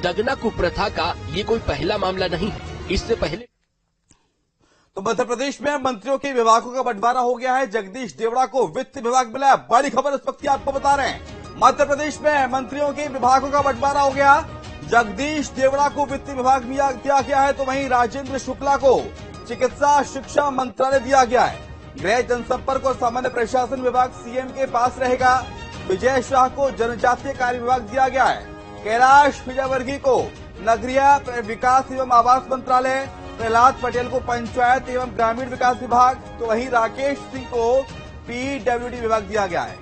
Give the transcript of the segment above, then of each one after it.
दगना कुप्रथा का ये कोई पहला मामला नहीं है। इससे पहले तो मध्य प्रदेश में मंत्रियों के विभागों का बंटवारा हो गया है। जगदीश देवड़ा को वित्त विभाग मिला है। बड़ी खबर इस वक्त की आपको बता रहे हैं। मध्य प्रदेश में मंत्रियों के विभागों का बंटवारा हो गया। जगदीश देवड़ा को वित्त विभाग दिया गया है, तो वहीं राजेंद्र शुक्ला को चिकित्सा शिक्षा मंत्रालय दिया गया है। गृह जनसंपर्क और सामान्य प्रशासन विभाग सीएम के पास रहेगा। विजय शाह को जनजातीय कार्य विभाग दिया गया है। कैलाश विजयवर्गीय को नगरीय विकास एवं आवास मंत्रालय, प्रहलाद पटेल को पंचायत एवं ग्रामीण विकास विभाग, तो वहीं राकेश सिंह को पीडब्ल्यूडी विभाग दिया गया है।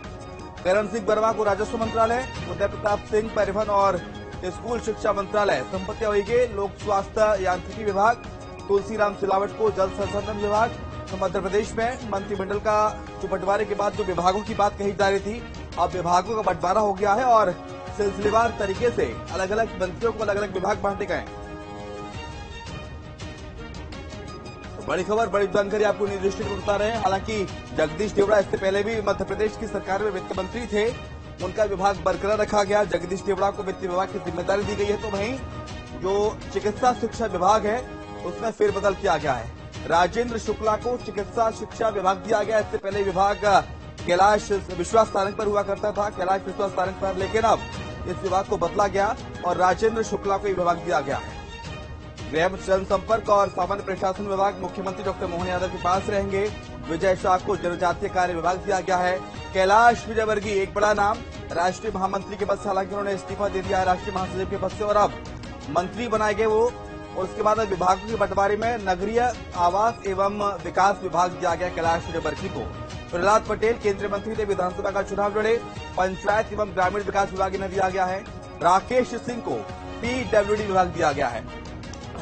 करण सिंह वर्मा को राजस्व मंत्रालय, उदय प्रताप सिंह परिवहन और स्कूल शिक्षा मंत्रालय, संपत्ति वहीगे लोक स्वास्थ्य यांत्रिकी विभाग, तुलसीराम सिलावट को जल संसाधन विभाग। तो मध्य प्रदेश में मंत्रिमंडल का जो बंटवारे के बाद जो विभागों की बात कही जा रही थी, अब विभागों का बंटवारा हो गया है और सिलसिलेवार तरीके से अलग अलग मंत्रियों को अलग अलग विभाग बांटे गए। बड़ी खबर, बड़ी जानकारी आपको न्यूज डिस्ट्रिक्ट में बता रहे हैं। हालांकि जगदीश देवड़ा इससे पहले भी मध्य प्रदेश की सरकार में वित्त मंत्री थे, उनका विभाग बरकरार रखा गया। जगदीश देवड़ा को वित्त विभाग की जिम्मेदारी दी गई है, तो वहीं जो चिकित्सा शिक्षा विभाग है उसमें फेरबदल किया गया है। राजेंद्र शुक्ला को चिकित्सा शिक्षा विभाग दिया गया। इससे पहले विभाग कैलाश विश्वास सारंग पर हुआ करता था, कैलाश विश्वास सारंग पर, लेकिन अब इस विभाग को बदला गया और राजेंद्र शुक्ला को यह विभाग दिया गया है। गृह जनसंपर्क और सामान्य प्रशासन विभाग मुख्यमंत्री डॉक्टर मोहन यादव के पास रहेंगे। विजय शाह को जनजातीय कार्य विभाग दिया गया है। कैलाश विजयवर्गीय एक बड़ा नाम, राष्ट्रीय महामंत्री के पद से हालांकि उन्होंने इस्तीफा दे दिया है राष्ट्रीय महासचिव के पद से, और अब मंत्री बनाए गए वो। और उसके बाद विभागों के बंटवारे में नगरीय आवास एवं विकास विभाग दिया गया कैलाश विजयवर्गीय को। प्रहलाद पटेल केंद्रीय मंत्री थे, विधानसभा का चुनाव लड़े। पंचायत एवं ग्रामीण विकास विभाग इन्हें दिया गया है। राकेश सिंह को पीडब्ल्यूडी विभाग दिया गया है।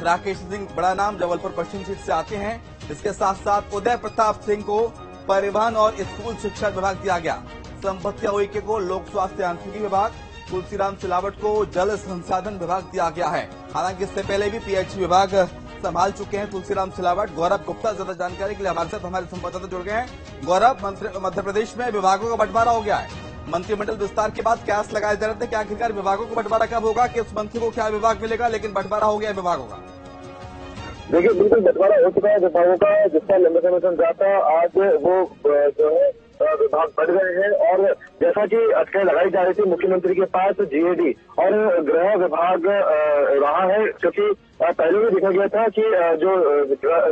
राकेश सिंह बड़ा नाम, जबलपुर पश्चिम सीट से आते हैं। इसके साथ साथ उदय प्रताप सिंह को परिवहन और स्कूल शिक्षा विभाग दिया गया। संपत्ति वहीगे को लोक स्वास्थ्य यांत्रिकी विभाग, तुलसीराम सिलावट को जल संसाधन विभाग दिया गया है। हालांकि इससे पहले भी पीएचई विभाग संभाल चुके हैं तुलसीराम सिलावट। गौरव गुप्ता ज्यादा जानकारी के लिए हमारे साथ हमारे संवाददाता जुड़ गए हैं। गौरव, मध्य प्रदेश में विभागों का बंटवारा हो गया है। मंत्रिमंडल विस्तार के बाद कयास लगाए जा रहे थे कि आखिरकार विभागों को बंटवारा कब होगा, किस मंत्री को क्या विभाग मिलेगा, लेकिन बंटवारा हो गया विभागों का। देखिए, बिल्कुल बंटवारा हो चुका है विभागों का, जिसका लंबे समय से इंतजार था। आज वो जो है विभाग बढ़ गए हैं और जैसा कि अटकलें लगाई जा रही थी मुख्यमंत्री के पास जीएडी और गृह विभाग रहा है, क्योंकि पहले भी देखा गया था कि जो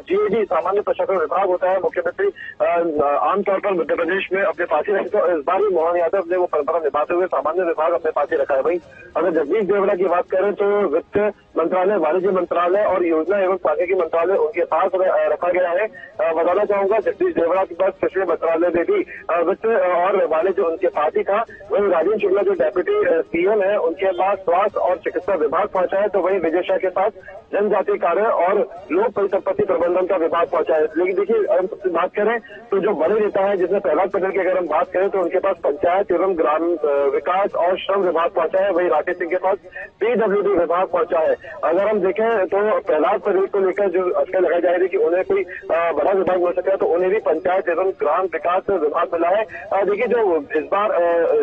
जीएडी सामान्य प्रशासन विभाग होता है, मुख्यमंत्री आमतौर पर मध्य प्रदेश में अपने पास ही रखे, तो इस बार भी मोहन यादव ने वो परंपरा निभाते हुए सामान्य विभाग अपने पास ही रखा है। वहीं अगर जगदीश देवड़ा की बात करें तो वित्त मंत्रालय, वाणिज्य मंत्रालय और योजना एवं सांख्यिकी मंत्रालय उनके पास रखा गया है। बताना चाहूंगा जगदीश देवड़ा के पास कृषि मंत्रालय में भी वित्त और वाणिज्य उनके पास ही था। वहीं राजेंद्र शुक्ला जो डेप्यूटी सीएम है उनके पास स्वास्थ्य और चिकित्सा विभाग पहुंचा है, तो वहीं विजय शाह के पास जनजातीय कार्य और लोक परिसंपत्ति प्रबंधन का विभाग पहुंचा है। लेकिन देखिए, अगर हम बात करें तो जो बड़े नेता है, जिसमें प्रहलाद पटेल की अगर हम बात करें तो उनके पास पंचायत एवं ग्राम विकास और श्रम विभाग पहुंचा है। वहीं राकेश सिंह के पास पीडब्ल्यूडी विभाग पहुंचा है। अगर हम देखें तो प्रहलाद पटेल को लेकर जो अटकलें लगाई जा रही थी कि उन्हें कोई बड़ा विभाग मिल सकता है, तो उन्हें भी पंचायत एवं ग्राम विकास विभाग मिला है। देखिए, जो इस बार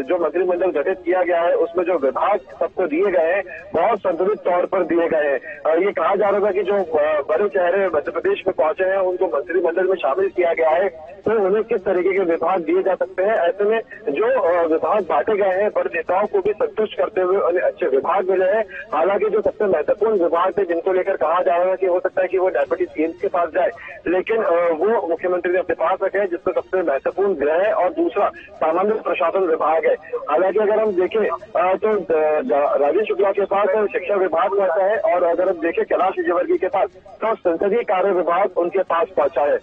जो मंत्रिमंडल गठित किया गया है उसमें जो विभाग सबको दिए गए हैं बहुत संतुलित तौर पर दिए गए हैं। ये कहा जा रहा था कि जो बड़े चेहरे मध्य प्रदेश में पहुंचे हैं उनको मंत्रिमंडल में शामिल किया गया है, तो उन्हें किस तरीके के विभाग दिए जा सकते हैं। ऐसे में जो विभाग बांटे गए हैं बड़े नेताओं को भी संतुष्ट करते हुए उन्हें अच्छे विभाग मिले हैं। हालांकि जो सबसे महत्वपूर्ण विभाग थे जिनको लेकर कहा जा रहा है कि हो सकता है कि वो डेप्यूटी सीएम के पास जाए, लेकिन वो मुख्यमंत्री ने अपने पास रखे हैं, जिसमें सबसे महत्वपूर्ण गृह और दूसरा सामान्य प्रशासन विभाग है। हालांकि अगर हम देखें तो राजेंद्र शुक्ला के पास शिक्षा विभाग पहुंचा है और अगर हम देखें कैलाश विजयवर्गीय के पास तो संसदीय कार्य विभाग उनके पास पहुंचा है।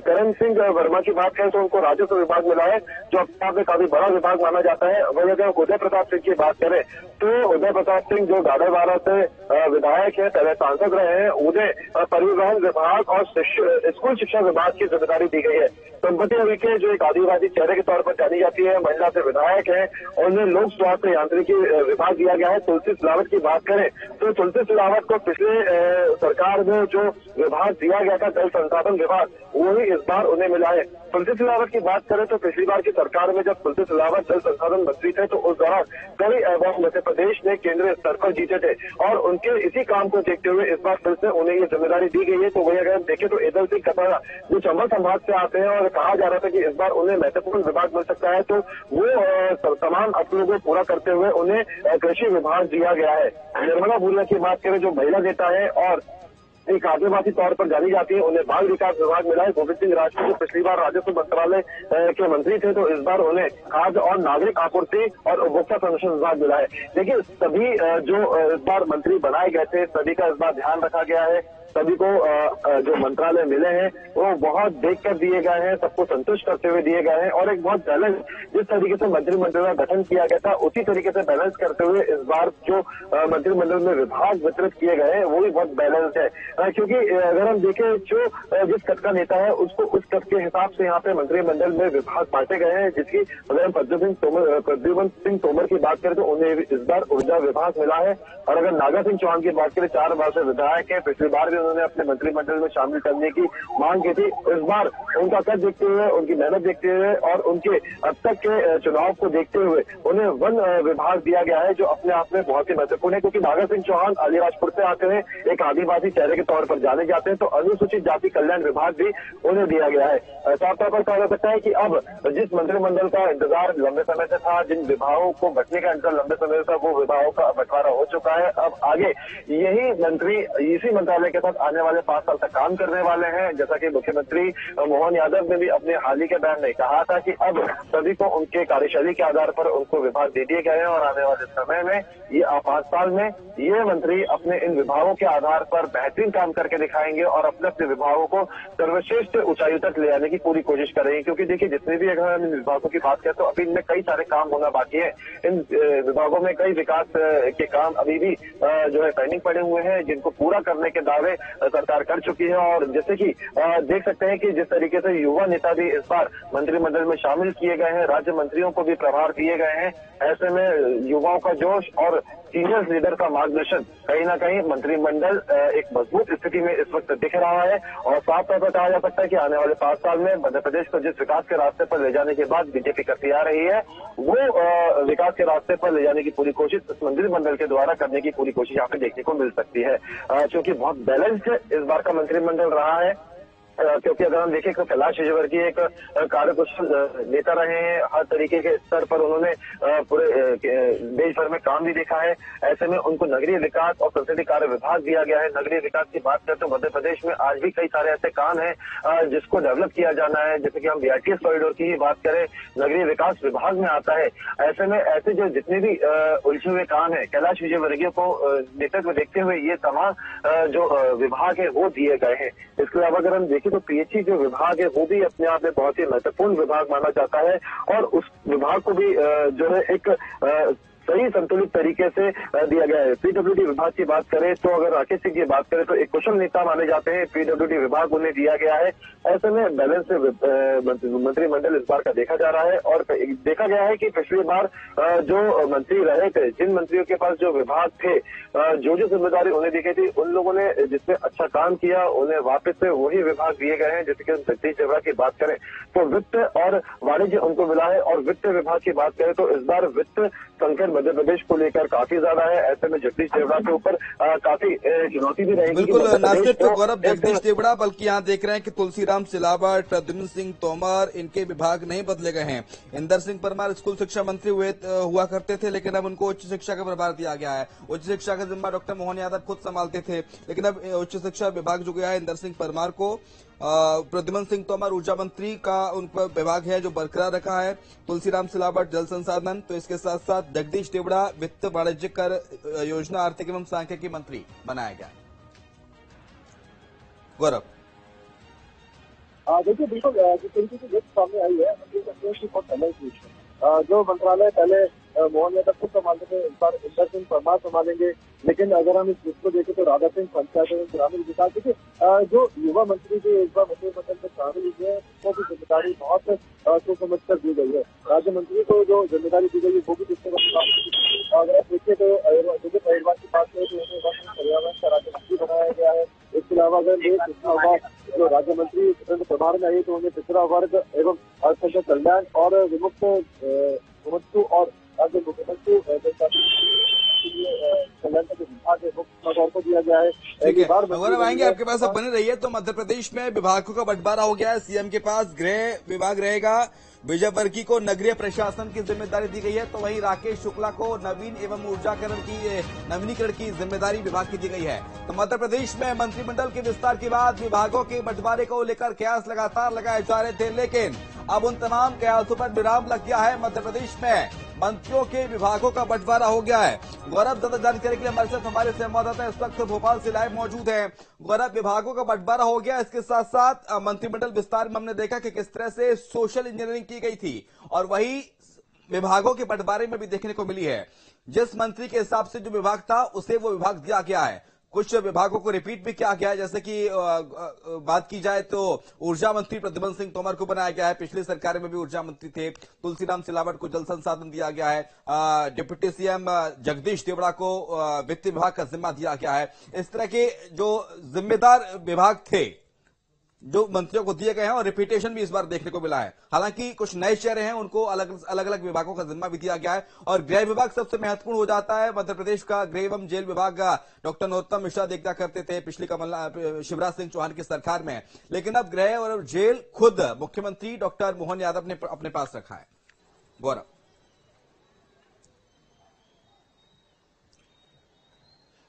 करण सिंह वर्मा की बात करें तो उनको राजस्व विभाग मिला है, जो अपने आप में काफी बड़ा विभाग माना जाता है। वहीं अगर उदय प्रताप सिंह की बात करें तो उदय प्रताप सिंह जो गाड़ेवाड़ा से विधायक है, पहले सांसद रहे हैं, उन्हें परिवहन विभाग और स्कूल शिक्षा विभाग की जिम्मेदारी दी गई है। संपत्ति वहीगे जो एक आदिवासी चेहरे के तौर पर जानी जाती है, महिला से विधायक है, उन्हें लोक स्वास्थ्य मंत्री की विभाग दिया गया है। तुलसी सिलावट की बात करें तो तुलसी सिलावट को पिछले सरकार में जो विभाग दिया गया था जल संसाधन विभाग, वही इस बार उन्हें मिला है। तुलसी सिलावट की बात करें तो पिछली बार की सरकार में जब तुलसी सिलावट जल संसाधन मंत्री थे तो उस दौरान कई अवार्ड मध्य प्रदेश ने केंद्रीय स्तर पर जीते थे और उनके इसी काम को देखते हुए इस बार फिर से उन्हें ये जिम्मेदारी दी गई है। तो वही अगर हम देखें तो ईदल सिंह कटारा जो चंबल संभाग से आते हैं और कहा जा रहा था कि इस बार उन्हें महत्वपूर्ण विभाग मिल सकता है, तो वो तमाम अपनों को पूरा करते हुए उन्हें कृषि विभाग दिया गया है। निर्मला भूरिया की बात करें जो महिला नेता है और एक आदिवासी तौर पर जानी जाती है, उन्हें बाल विकास विभाग मिला है। गोविंद सिंह राजपूत जो पिछली बार राजस्व मंत्रालय के मंत्री थे तो इस बार उन्हें खाद्य और नागरिक आपूर्ति और उपभोक्ता संरक्षण विभाग मिला है। देखिए सभी जो इस बार मंत्री बनाए गए थे सभी का इस बार ध्यान रखा गया है। सभी को जो मंत्रालय मिले हैं वो बहुत देखकर दिए गए हैं, सबको संतुष्ट करते हुए दिए गए हैं और एक बहुत बैलेंस जिस तरीके से मंत्रिमंडल का गठन किया गया था उसी तरीके से बैलेंस करते हुए इस बार जो मंत्रिमंडल में विभाग वितरित किए गए हैं वो भी बहुत बैलेंस है। क्योंकि अगर हम देखें जो जिस कद का नेता है उसको उस कद के हिसाब से यहाँ पे मंत्रिमंडल में विभाग बांटे गए हैं, जिसकी अगर हम प्रद्युमन सिंह तोमर की बात करें तो उन्हें इस बार ऊर्जा विभाग मिला है। और अगर नागा सिंह चौहान की बात करें 4 बार से विधायक है, पिछली बार भी उन्होंने अपने मंत्रिमंडल में शामिल करने की मांग की थी। इस बार उनका कद देखते हुए, उनकी मेहनत देखते हुए और उनके अब तक के चुनाव को देखते हुए उन्हें वन विभाग दिया गया है जो अपने आप में बहुत ही महत्वपूर्ण है। क्योंकि नागा सिंह चौहान अलीराजपुर से आते हैं, एक आदिवासी चेहरे के तौर पर जाने जाते हैं, तो अनुसूचित जाति कल्याण विभाग भी उन्हें दिया गया है। साफ तौर पर कहा जा सकता है कि अब जिस मंत्रिमंडल का इंतजार लंबे समय से था, जिन विभागों को बंटने का इंतजार लंबे समय से था, वो विभागों का बंटवारा हो चुका है। अब आगे यही मंत्री इसी मंत्रालय के साथ आने वाले 5 साल तक काम करने वाले हैं। जैसा कि मुख्यमंत्री मोहन यादव ने भी अपने हाल ही के बयान में कहा था कि अब सभी को उनके कार्यशैली के आधार पर उनको विभाग दे दिए गए हैं और आने वाले समय में ये 5 साल में ये मंत्री अपने इन विभागों के आधार पर बेहतरीन काम करके दिखाएंगे और अपने अपने विभागों को सर्वश्रेष्ठ ऊंचाई तक ले आने की पूरी कोशिश करेंगे। क्योंकि देखिए जितने भी अगर हम इन विभागों की बात करें तो अभी इनमें कई सारे काम होना बाकी है। इन विभागों में कई विकास के काम अभी भी जो है पेंडिंग पड़े हुए हैं, जिनको पूरा करने के दावे सरकार कर चुकी है। और जैसे कि देख सकते हैं कि जिस तरीके से युवा नेता भी इस बार मंत्रिमंडल में शामिल किए गए हैं, राज्य मंत्रियों को भी प्रभार दिए गए हैं, ऐसे में युवाओं का जोश और सीनियर लीडर का मार्गदर्शन कहीं ना कहीं मंत्रिमंडल एक मजबूत स्थिति में इस वक्त दिख रहा है। और साफ तौर पर कहा जा सकता है कि आने वाले 5 साल में मध्य प्रदेश को जिस विकास के रास्ते पर ले जाने के बाद बीजेपी करती आ रही है, वो विकास के रास्ते पर ले जाने की पूरी कोशिश इस मंत्रिमंडल के द्वारा करने की पूरी कोशिश यहाँ पे देखने को मिल सकती है। क्योंकि बहुत बैलेंस्ड इस बार का मंत्रिमंडल रहा है। क्योंकि अगर हम देखें तो कैलाश विजयवर्गीय एक कार्यकुशल नेता रहे हैं, हर तरीके के स्तर पर उन्होंने पूरे देश भर में काम भी देखा है। ऐसे में उनको नगरीय विकास और संसदीय कार्य विभाग दिया गया है। नगरीय विकास की बात करें तो मध्य प्रदेश में आज भी कई सारे ऐसे काम हैं जिसको डेवलप किया जाना है। जैसे कि हम बीआरटीएस कॉरिडोर की ही बात करें, नगरीय विकास विभाग में आता है। ऐसे में ऐसे जो जितने भी उलझे हुए काम है, कैलाश विजयवर्गीय को नेतृत्व देखते हुए ये तमाम जो विभाग है वो दिए गए हैं। इसके अलावा अगर हम देखें तो पीएचई जो विभाग है वो भी अपने आप में बहुत ही महत्वपूर्ण विभाग माना जाता है और उस विभाग को भी जो है एक सही संतुलित तरीके से दिया गया है। पीडब्ल्यूडी विभाग की बात करें तो अगर राकेश सिंह की बात करें तो एक कुशल नेता माने जाते हैं, पीडब्ल्यूडी विभाग उन्हें दिया गया है। ऐसे में बैलेंस मंत्रिमंडल इस बार का देखा जा रहा है और देखा गया है कि पिछली बार जो मंत्री रहे थे, जिन मंत्रियों के पास जो विभाग थे, जो जिम्मेदारी उन्हें दी गई थी, उन लोगों ने जिसमें अच्छा काम किया उन्हें वापस से वही विभाग दिए गए हैं। जैसे कि जगदीश देवड़ा की बात करें तो वित्त और वाणिज्य उनको मिला है और वित्त विभाग की बात करें तो इस बार वित्त संकट मध्य प्रदेश को लेकर काफी ज्यादा है। ऐसे में जगदीश देवड़ा के ऊपर काफी चुनौती भी रहेगी। बिल्कुल न सिर्फ गौरव जगदीश देवड़ा बल्कि यहाँ देख रहे हैं कि तुलसीराम सिलावट, प्रद्युम्न सिंह तोमर, इनके विभाग नहीं बदले गए हैं। इंदर सिंह परमार स्कूल शिक्षा मंत्री हुआ करते थे, लेकिन अब उनको उच्च शिक्षा का प्रभार दिया गया है। उच्च शिक्षा का जिम्मा डॉक्टर मोहन यादव खुद संभालते थे, लेकिन अब उच्च शिक्षा विभाग जो गया है इंदर सिंह परमार को। प्रद्युम्न सिंह तोमर ऊर्जा मंत्री का उनका विभाग है जो बरकरार रखा है। तुलसीराम सिलावट जल संसाधन, तो इसके साथ साथ जगदीश देवड़ा वित्त, वाणिज्य, कर, योजना, आर्थिक एवं सांख्यिकी मंत्री बनाया गया। गौरव देखिए बिल्कुल जिस तरीके से लिस्ट सामने आई है, बहुत बैलेंस लिस्ट है। जो मंत्रालय पहले मोहन यादव को संभालने में इस बार इंदर सिंह परमार संभालेंगे। लेकिन अगर हम इस लिस्ट को देखें तो राधा सिंह पंचायत एवं ग्रामीण विकास, देखिए जो युवा मंत्री जो इस बार मंत्रिमंडल में शामिल हुए हैं वो भी जिम्मेदारी बहुत सोच समझ कर दी गई है। राज्य मंत्री को जो जिम्मेदारी दी गई है वो भी किसके बाद, अगर आप देखिए तो अहिरवार की बात करें तो उन्हें पर्यावरण का राज्य मंत्री बनाया गया है। इसके अलावा अगर पिछड़ा वर्ग जो राज्य मंत्री स्वतंत्र प्रभार में आई तो उन्हें पिछड़ा वर्ग एवं अल्पसंख्यक कल्याण और विमुक्त और राज्य मुख्यमंत्री कल्याण का जो विभाग है वो तौर पर दिया गया है। ठीक है, गौरव आएंगे आपके पास, अब बने रहिए। तो मध्य प्रदेश में विभागों का बंटवारा हो गया है। सीएम के पास गृह विभाग रहेगा, विजय वर्गीय को नगरीय प्रशासन की जिम्मेदारी दी गई है, तो वहीं राकेश शुक्ला को नवीनीकरण की जिम्मेदारी विभाग की दी गई है। तो मध्य प्रदेश में मंत्रिमंडल के विस्तार के बाद विभागों के बंटवारे को लेकर कयास लगातार लगाए जा रहे थे, लेकिन अब उन तमाम कयासों पर विराम लग गया है। मध्य प्रदेश में मंत्रियों के विभागों का बंटवारा हो गया है। गौरव, ज्यादा जानकारी के लिए हमारे साथ हमारे संवाददाता इस वक्त भोपाल से लाइव मौजूद है। गौरव, विभागों का बंटवारा हो गया, इसके साथ साथ मंत्रिमंडल विस्तार में हमने देखा कि किस तरह से सोशल इंजीनियरिंग की गई थी, और वही विभागों के बंटवारे में भी देखने को मिली है। जिस मंत्री के हिसाब से जो विभाग था उसे वो विभाग दिया गया है। कुछ विभागों को रिपीट भी किया गया है, जैसे कि बात की जाए तो ऊर्जा मंत्री प्रद्युम्न सिंह तोमर को बनाया गया है। पिछली सरकार में भी ऊर्जा मंत्री थे। तुलसीराम सिलावट को जल संसाधन दिया गया है। डिप्टी सीएम जगदीश देवड़ा को वित्त विभाग का जिम्मा दिया गया है। इस तरह के जो जिम्मेदार विभाग थे जो मंत्रियों को दिए गए हैं, और रिपीटेशन भी इस बार देखने को मिला है। हालांकि कुछ नए चेहरे हैं, उनको अलग अलग विभागों का जिम्मा भी दिया गया है। और गृह विभाग सबसे महत्वपूर्ण हो जाता है। मध्य प्रदेश का गृह एवं जेल विभाग डॉक्टर नरोत्तम मिश्रा देखा करते थे पिछली शिवराज सिंह चौहान की सरकार में, लेकिन अब गृह और जेल खुद मुख्यमंत्री डॉक्टर मोहन यादव ने अपने पास रखा है। गौरव,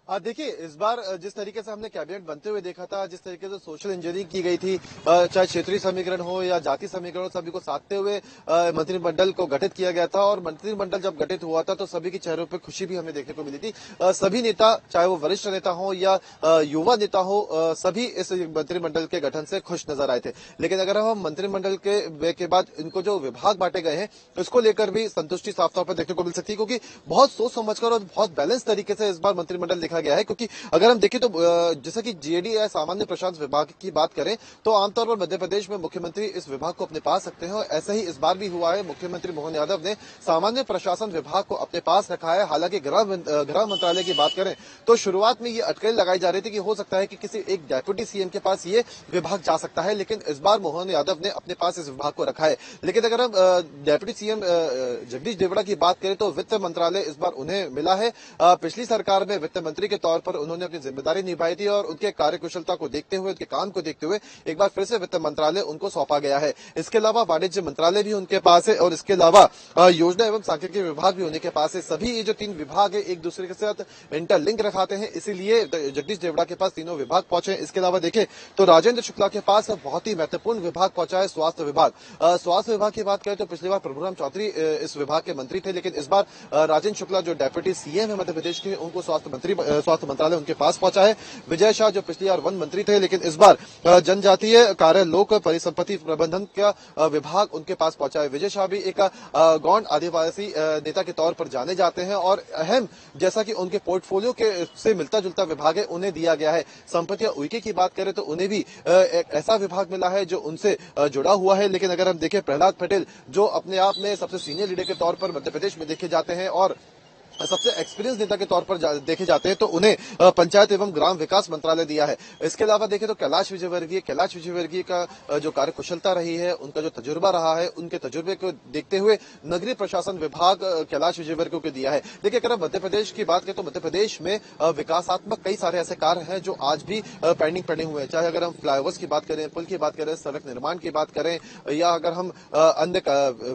देखिए, इस बार जिस तरीके से हमने कैबिनेट बनते हुए देखा था, जिस तरीके से सोशल इंजीनियरिंग की गई थी, चाहे क्षेत्रीय समीकरण हो या जाति समीकरण, सभी को साधते हुए मंत्रिमंडल को गठित किया गया था। और मंत्रिमंडल जब गठित हुआ था तो सभी के चेहरों पर खुशी भी हमें देखने को मिली थी। सभी नेता, चाहे वो वरिष्ठ नेता हो या युवा नेता हो, सभी इस मंत्रिमंडल के गठन से खुश नजर आए थे। लेकिन अगर हम मंत्रिमंडल के बाद इनको जो विभाग बांटे गए हैं उसको लेकर भी संतुष्टि साफ तौर पर देखने को मिल सकती है, क्योंकि बहुत सोच समझकर और बहुत बैलेंस तरीके से इस बार मंत्रिमंडल देखा गया है। क्योंकि अगर हम देखें तो जैसा कि जीएडी या सामान्य प्रशासन विभाग की बात करें तो आमतौर पर मध्य प्रदेश में मुख्यमंत्री इस विभाग को अपने पास रखते हैं, और ऐसा ही इस बार भी हुआ है। मुख्यमंत्री मोहन यादव ने सामान्य प्रशासन विभाग को अपने पास रखा है। हालांकि गृह मंत्रालय की बात करें तो शुरुआत में ये अटकलें लगाई जा रही थी कि हो सकता है कि किसी एक डेप्यूटी सीएम के पास ये विभाग जा सकता है, लेकिन इस बार मोहन यादव ने अपने पास इस विभाग को रखा है। लेकिन अगर हम डेप्यूटी सीएम जगदीश देवड़ा की बात करें तो वित्त मंत्रालय इस बार उन्हें मिला है। पिछली सरकार में वित्त मंत्री के तौर पर उन्होंने अपनी जिम्मेदारी निभाई थी, और उनके कार्यकुशलता को देखते हुए, उनके काम को देखते हुए एक बार फिर से वित्त मंत्रालय उनको सौंपा गया है। इसके अलावा वाणिज्य मंत्रालय भी उनके पास है, और इसके अलावा योजना एवं सांख्यिकी विभाग भी उनके पास है। सभी ये जो तीन विभाग है एक दूसरे के साथ इंटरलिंक रखाते हैं, इसीलिए जगदीश देवड़ा के पास तीनों विभाग पहुंचे। इसके अलावा देखें तो राजेंद्र शुक्ला के पास बहुत ही महत्वपूर्ण विभाग पहुंचा है, स्वास्थ्य विभाग। स्वास्थ्य विभाग की बात करें तो पिछली बार प्रभुराम चौधरी इस विभाग के मंत्री थे, लेकिन इस बार राजेंद्र शुक्ला जो डेप्यूटी सीएम है मध्य प्रदेश के, उनको स्वास्थ्य मंत्रालय उनके पास पहुंचा है। विजय शाह जो पिछली बार वन मंत्री थे, लेकिन इस बार जनजातीय कार्य लोक परिसंपत्ति प्रबंधन का विभाग उनके पास पहुंचा है। विजय शाह भी एक गौंड आदिवासी नेता के तौर पर जाने जाते हैं, और अहम जैसा कि उनके पोर्टफोलियो के से मिलता जुलता विभाग है उन्हें दिया गया है। संपत्ति उइके की बात करें तो उन्हें भी एक ऐसा विभाग मिला है जो उनसे जुड़ा हुआ है। लेकिन अगर हम देखें प्रहलाद पटेल जो अपने आप में सबसे सीनियर लीडर के तौर पर मध्य प्रदेश में देखे जाते हैं और सबसे एक्सपीरियंस नेता के तौर पर देखे जाते हैं, तो उन्हें पंचायत एवं ग्राम विकास मंत्रालय दिया है। इसके अलावा देखें तो कैलाश विजयवर्गीय का जो कार्यकुशलता रही है, उनका जो तजुर्बा रहा है, उनके तजुर्बे को देखते हुए नगरीय प्रशासन विभाग कैलाश विजयवर्गीय को दिया है। देखिए, अगर मध्य प्रदेश की बात करें तो मध्य प्रदेश में विकासात्मक कई सारे ऐसे कार्य हैं जो आज भी पेंडिंग पड़े हुए हैं। चाहे अगर हम फ्लाईओवर्स की बात करें, पुल की बात करें, सड़क निर्माण की बात करें, या अगर हम अन्य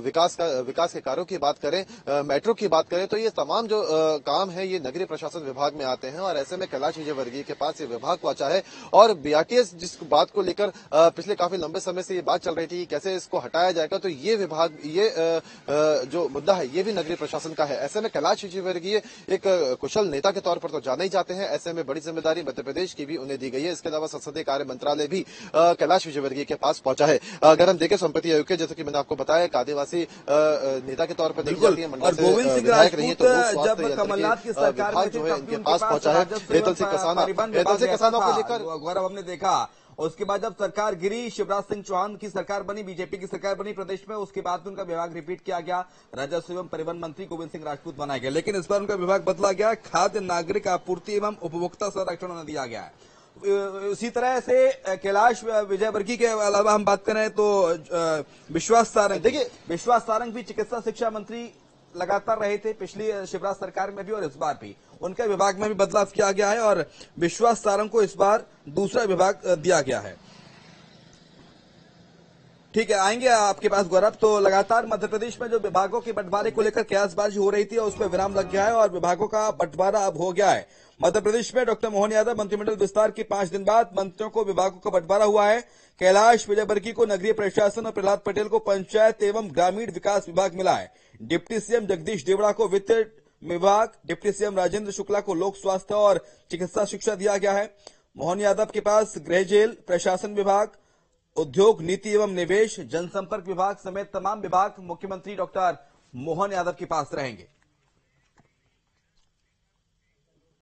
विकास के कार्यों की बात करें, मेट्रो की बात करें, तो ये तमाम जो काम है ये नगरीय प्रशासन विभाग में आते हैं और ऐसे में कैलाश विजयवर्गीय के पास ये विभाग पहुंचा है। और बीआरटीएस जिस बात को लेकर पिछले काफी लंबे समय से ये बात चल रही थी कैसे इसको हटाया जाएगा, तो ये विभाग जो मुद्दा है ये भी नगरीय प्रशासन का है। ऐसे में कैलाश विजयवर्गीय एक कुशल नेता के तौर पर तो जाने ही जाते हैं, ऐसे में बड़ी जिम्मेदारी मध्य प्रदेश की भी उन्हें दी गई है। इसके अलावा संसदीय कार्य मंत्रालय भी कैलाश विजयवर्गीय के पास पहुंचा है। अगर हम देखें संपत्ति आयोग के, जैसे कि मैंने आपको बताया, एक आदिवासी नेता के तौर पर देखी जाती है, मंडल से विधायक रही है, तो जब कमलनाथ की सरकार में जो है इनके पास पहुंचा है। हेतल सिंह कसाना को लेकर गौरव हमने देखा, उसके बाद जब सरकार गिरी, शिवराज सिंह चौहान की सरकार बनी, बीजेपी की सरकार बनी प्रदेश में, उसके बाद उनका विभाग रिपीट किया गया, राजस्व एवं परिवहन मंत्री गोविंद सिंह राजपूत बनाया गया। लेकिन इस बार उनका विभाग बदला गया, खाद्य नागरिक आपूर्ति एवं उपभोक्ता संरक्षण उन्हें दिया गया है। उसी तरह से कैलाश विजयवर्गीय के अलावा हम बात करें तो विश्वास सारंग, देखिए विश्वास सारंग भी चिकित्सा शिक्षा मंत्री लगातार रहे थे, पिछली शिवराज सरकार में भी और इस बार भी उनके विभाग में भी बदलाव किया गया है और विश्वास सारंग को इस बार दूसरा विभाग दिया गया है। ठीक है, आएंगे आपके पास गौरव। तो लगातार मध्य प्रदेश में जो विभागों के बंटवारे को लेकर कयासबाजी हो रही थी और उस पर विराम लग गया है और विभागों का बंटवारा अब हो गया है। मध्य प्रदेश में डॉक्टर मोहन यादव मंत्रिमंडल विस्तार के 5 दिन बाद मंत्रियों को विभागों का बंटवारा हुआ है। कैलाश विजयवर्गीय को नगरीय प्रशासन और प्रहलाद पटेल को पंचायत एवं ग्रामीण विकास विभाग मिला है। डिप्टी सीएम जगदीश देवड़ा को वित्त विभाग, डिप्टी सीएम राजेंद्र शुक्ला को लोक स्वास्थ्य और चिकित्सा शिक्षा दिया गया है। मोहन यादव के पास गृह जेल, प्रशासन विभाग, उद्योग नीति एवं निवेश, जनसंपर्क विभाग समेत तमाम विभाग मुख्यमंत्री डॉक्टर मोहन यादव के पास रहेंगे।